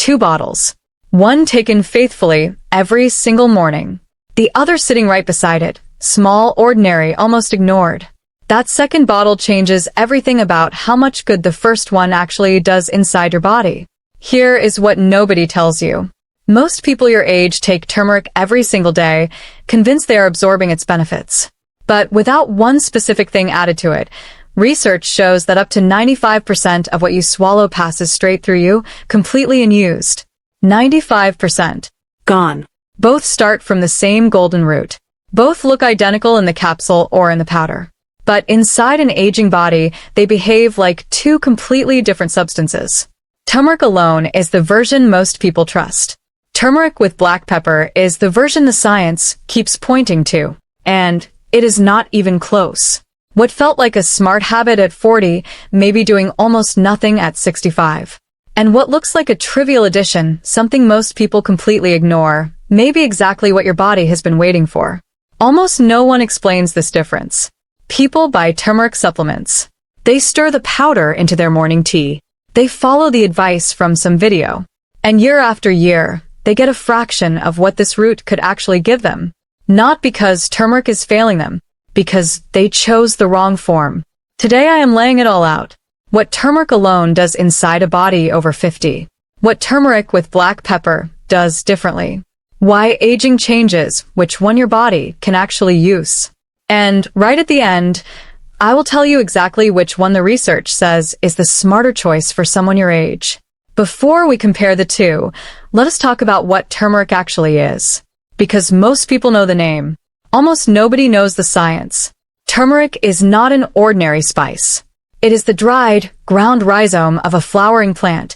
two bottles. One taken faithfully every single morning. The other sitting right beside it, small, ordinary, almost ignored. That second bottle changes everything about how much good the first one actually does inside your body. Here is what nobody tells you. Most people your age take turmeric every single day, convinced they are absorbing its benefits. But without one specific thing added to it, research shows that up to 95% of what you swallow passes straight through you, completely unused. 95%. Gone. Both start from the same golden root. Both look identical in the capsule or in the powder. But inside an aging body, they behave like two completely different substances. Turmeric alone is the version most people trust. Turmeric with black pepper is the version the science keeps pointing to. And it is not even close. What felt like a smart habit at 40 may be doing almost nothing at 65. And what looks like a trivial addition, something most people completely ignore, may be exactly what your body has been waiting for. Almost no one explains this difference. People buy turmeric supplements. They stir the powder into their morning tea. They follow the advice from some video. And year after year, they get a fraction of what this root could actually give them. Not because turmeric is failing them, because they chose the wrong form. Today I am laying it all out. What turmeric alone does inside a body over 50. What turmeric with black pepper does differently. Why aging changes, which one your body can actually use. And right at the end, I will tell you exactly which one the research says is the smarter choice for someone your age. Before we compare the two, let us talk about what turmeric actually is. Because most people know the name, almost nobody knows the science. Turmeric is not an ordinary spice. It is the dried, ground rhizome of a flowering plant,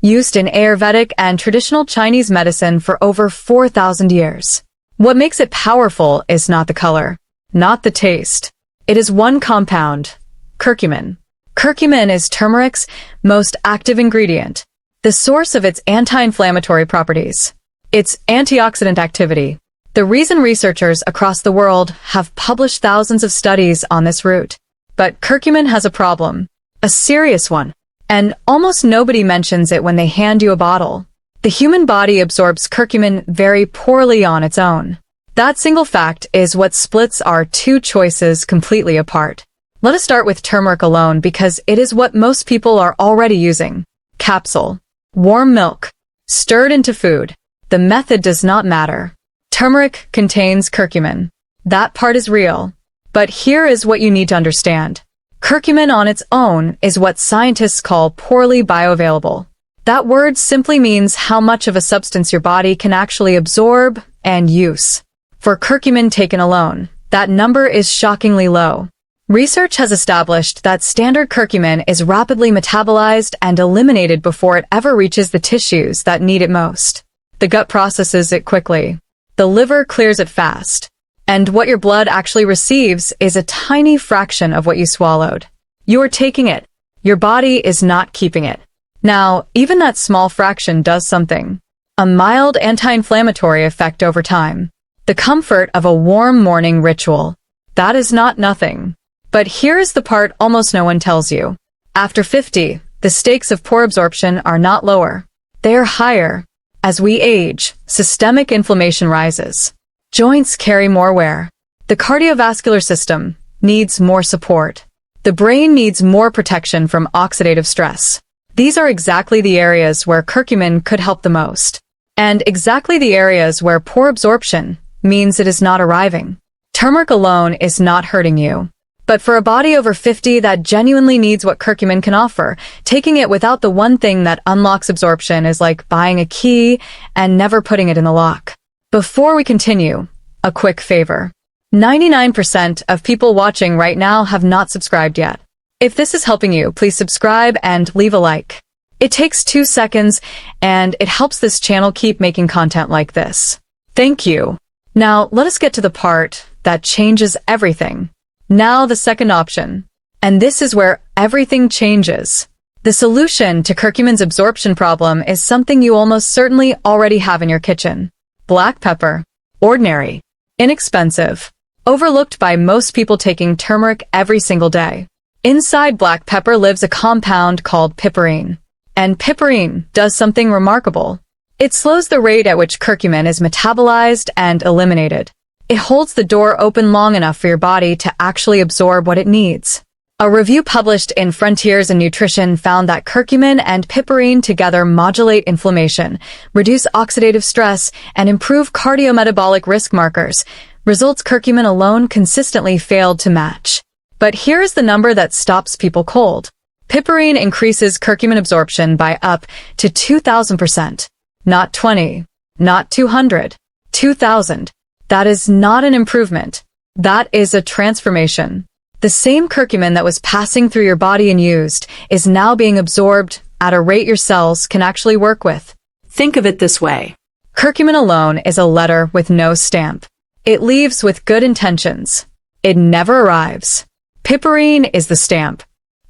used in Ayurvedic and traditional Chinese medicine for over 4,000 years. What makes it powerful is not the color, not the taste. It is one compound, curcumin. Curcumin is turmeric's most active ingredient, the source of its anti-inflammatory properties, its antioxidant activity. The reason researchers across the world have published thousands of studies on this root. But curcumin has a problem, a serious one, and almost nobody mentions it when they hand you a bottle. The human body absorbs curcumin very poorly on its own. That single fact is what splits our two choices completely apart. Let us start with turmeric alone because it is what most people are already using. Capsule. Warm milk. Stirred into food. The method does not matter. Turmeric contains curcumin. That part is real. But here is what you need to understand. Curcumin on its own is what scientists call poorly bioavailable. That word simply means how much of a substance your body can actually absorb and use. For curcumin taken alone, that number is shockingly low. Research has established that standard curcumin is rapidly metabolized and eliminated before it ever reaches the tissues that need it most. The gut processes it quickly. The liver clears it fast. And what your blood actually receives is a tiny fraction of what you swallowed. You are taking it. Your body is not keeping it. Now, even that small fraction does something. A mild anti-inflammatory effect over time. The comfort of a warm morning ritual. That is not nothing. But here is the part almost no one tells you. After 50, the stakes of poor absorption are not lower. They are higher. As we age, systemic inflammation rises. Joints carry more wear. The cardiovascular system needs more support. The brain needs more protection from oxidative stress. These are exactly the areas where curcumin could help the most. And exactly the areas where poor absorption means it is not arriving. Turmeric alone is not hurting you. But for a body over 50 that genuinely needs what curcumin can offer, taking it without the one thing that unlocks absorption is like buying a key and never putting it in the lock. Before we continue, a quick favor. 99% of people watching right now have not subscribed yet. If this is helping you, please subscribe and leave a like. It takes 2 seconds, and it helps this channel keep making content like this. Thank you. Now, let us get to the part that changes everything. Now the second option. And this is where everything changes. The solution to curcumin's absorption problem is something you almost certainly already have in your kitchen. Black pepper. Ordinary. Inexpensive. Overlooked by most people taking turmeric every single day. Inside black pepper lives a compound called piperine. And piperine does something remarkable. It slows the rate at which curcumin is metabolized and eliminated. It holds the door open long enough for your body to actually absorb what it needs. A review published in Frontiers in Nutrition found that curcumin and piperine together modulate inflammation, reduce oxidative stress, and improve cardiometabolic risk markers, results curcumin alone consistently failed to match. But here is the number that stops people cold. Piperine increases curcumin absorption by up to 2,000%. Not 20, not 200, 2,000. That is not an improvement. That is a transformation. The same curcumin that was passing through your body and used is now being absorbed at a rate your cells can actually work with. Think of it this way. Curcumin alone is a letter with no stamp. It leaves with good intentions. It never arrives. Piperine is the stamp.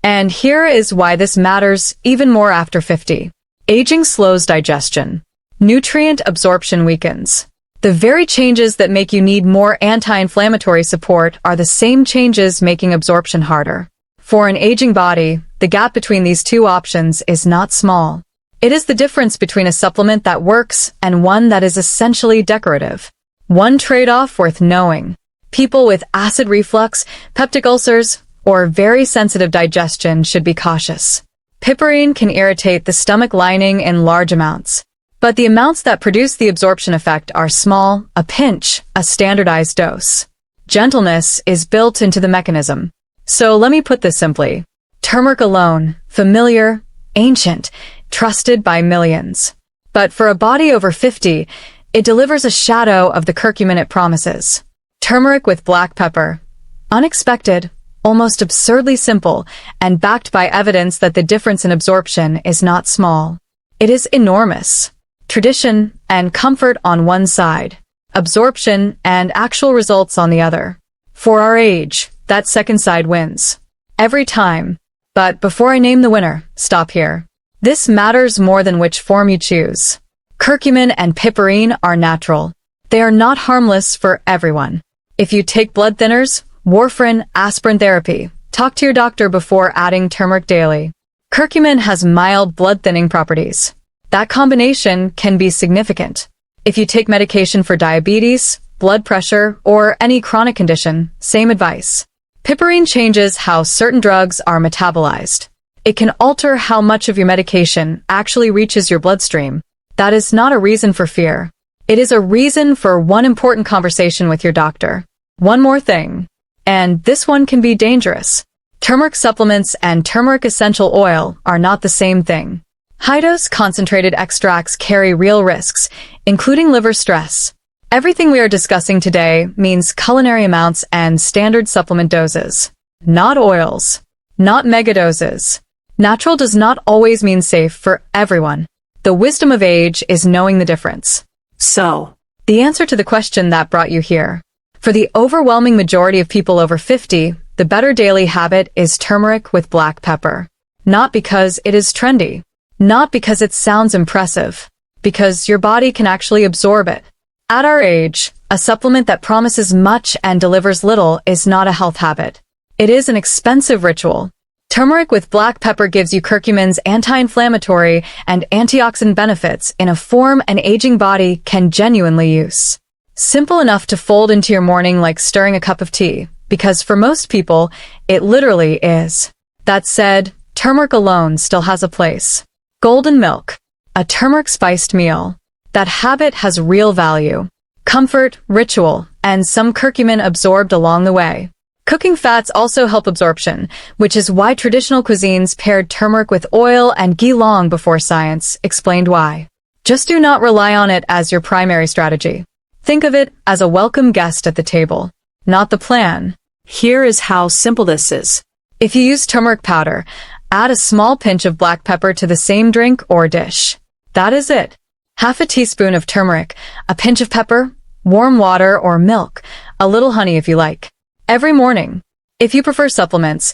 And here is why this matters even more after 50. Aging slows digestion. Nutrient absorption weakens. The very changes that make you need more anti-inflammatory support are the same changes making absorption harder. For an aging body, the gap between these two options is not small. It is the difference between a supplement that works and one that is essentially decorative. One trade-off worth knowing. People with acid reflux, peptic ulcers, or very sensitive digestion should be cautious. Piperine can irritate the stomach lining in large amounts. But the amounts that produce the absorption effect are small, a pinch, a standardized dose. Gentleness is built into the mechanism. So let me put this simply. Turmeric alone, familiar, ancient, trusted by millions. But for a body over 50, it delivers a shadow of the curcumin it promises. Turmeric with black pepper. Unexpected, almost absurdly simple, and backed by evidence that the difference in absorption is not small. It is enormous. Tradition and comfort on one side, absorption and actual results on the other. For our age, that second side wins. Every time. But before I name the winner, stop here. This matters more than which form you choose. Curcumin and piperine are natural. They are not harmless for everyone. If you take blood thinners, warfarin, aspirin therapy, talk to your doctor before adding turmeric daily. Curcumin has mild blood thinning properties. That combination can be significant. If you take medication for diabetes, blood pressure, or any chronic condition, same advice. Piperine changes how certain drugs are metabolized. It can alter how much of your medication actually reaches your bloodstream. That is not a reason for fear. It is a reason for one important conversation with your doctor. One more thing. And this one can be dangerous. Turmeric supplements and turmeric essential oil are not the same thing. High-dose concentrated extracts carry real risks, including liver stress. Everything we are discussing today means culinary amounts and standard supplement doses. Not oils. Not megadoses. Natural does not always mean safe for everyone. The wisdom of age is knowing the difference. So, the answer to the question that brought you here. For the overwhelming majority of people over 50, the better daily habit is turmeric with black pepper. Not because it is trendy. Not because it sounds impressive. Because your body can actually absorb it. At our age, a supplement that promises much and delivers little is not a health habit. It is an expensive ritual. Turmeric with black pepper gives you curcumin's anti-inflammatory and antioxidant benefits in a form an aging body can genuinely use. Simple enough to fold into your morning like stirring a cup of tea, because for most people, it literally is. That said, turmeric alone still has a place. Golden milk. A turmeric-spiced meal. That habit has real value. Comfort, ritual, and some curcumin absorbed along the way. Cooking fats also help absorption, which is why traditional cuisines paired turmeric with oil and ghee long before science explained why. Just do not rely on it as your primary strategy. Think of it as a welcome guest at the table, not the plan. Here is how simple this is. If you use turmeric powder, add a small pinch of black pepper to the same drink or dish. That is it. Half a teaspoon of turmeric, a pinch of pepper, warm water or milk, a little honey if you like. Every morning. If you prefer supplements,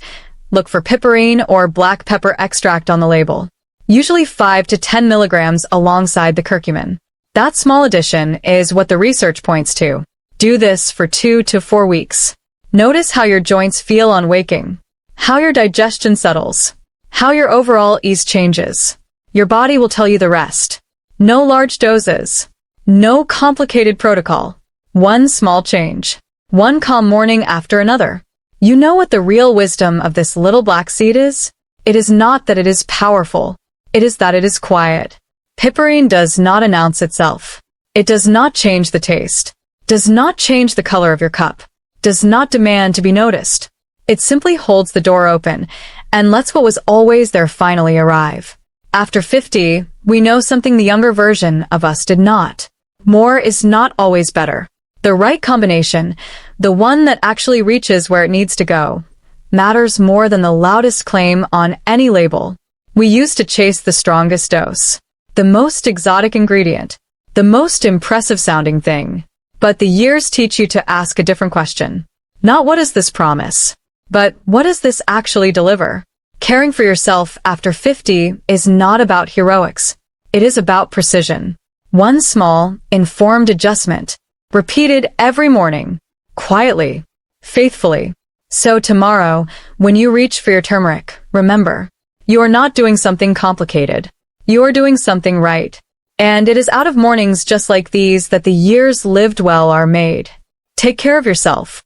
look for piperine or black pepper extract on the label. Usually 5 to 10 milligrams alongside the curcumin. That small addition is what the research points to. Do this for 2 to 4 weeks. Notice how your joints feel on waking, how your digestion settles, how your overall ease changes. Your body will tell you the rest. No large doses. No complicated protocol. One small change. One calm morning after another. You know what the real wisdom of this little black seed is? It is not that it is powerful. It is that it is quiet. Piperine does not announce itself. It does not change the taste. Does not change the color of your cup. Does not demand to be noticed. It simply holds the door open and lets what was always there finally arrive. After 50, we know something the younger version of us did not. More is not always better. The right combination, the one that actually reaches where it needs to go, matters more than the loudest claim on any label. We used to chase the strongest dose, the most exotic ingredient, the most impressive sounding thing. But the years teach you to ask a different question. Not what does this promise, but what does this actually deliver? Caring for yourself after 50 is not about heroics. It is about precision. One small, informed adjustment, repeated every morning, quietly, faithfully. So tomorrow, when you reach for your turmeric, remember, you are not doing something complicated. You are doing something right. And it is out of mornings just like these that the years lived well are made. Take care of yourself.